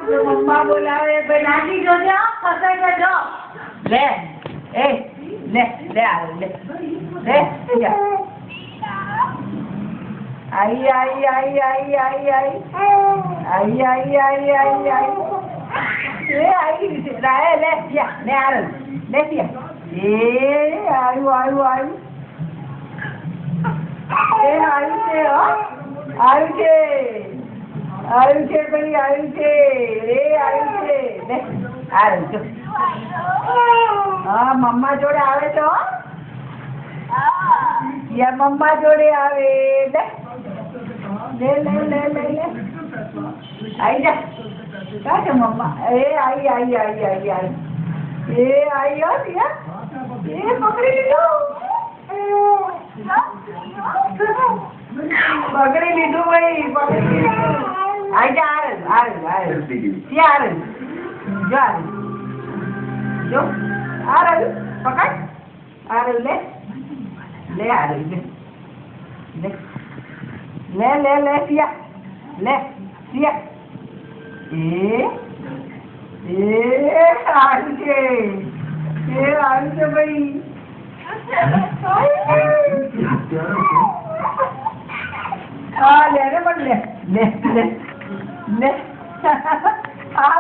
મમ્મા બોલાવે ભાઈ નાખી જોજો ફસાઈ જજો લે એ લે લે આવે લે લે आई आई आई आई आई आई आई आई आई आई आई ये आई राय ले दिया ले आ ले दिया ये आयु आयु आयु ये आयु से भाई आयु से ये आयु से ले आ जो हाँ मम्मा जोड़े आवे तो या मम्मा जोड़े आवे ले ले ले ले ले आई जा क्या है मम्मा ए आई आई आई आई आई ए आई हो दिया ये पकड़ी लीधो पकड़ी लीधो भाई पकड़ी लीधो आई जा आ रहे क्या आ रहे जो आ रहे जो आ रहे पकड़ आ रहे ले आ रही ले ले ले ले सिया ले सिया आयु से भाई हाँ ले रे बन ले ले ले ले हाँ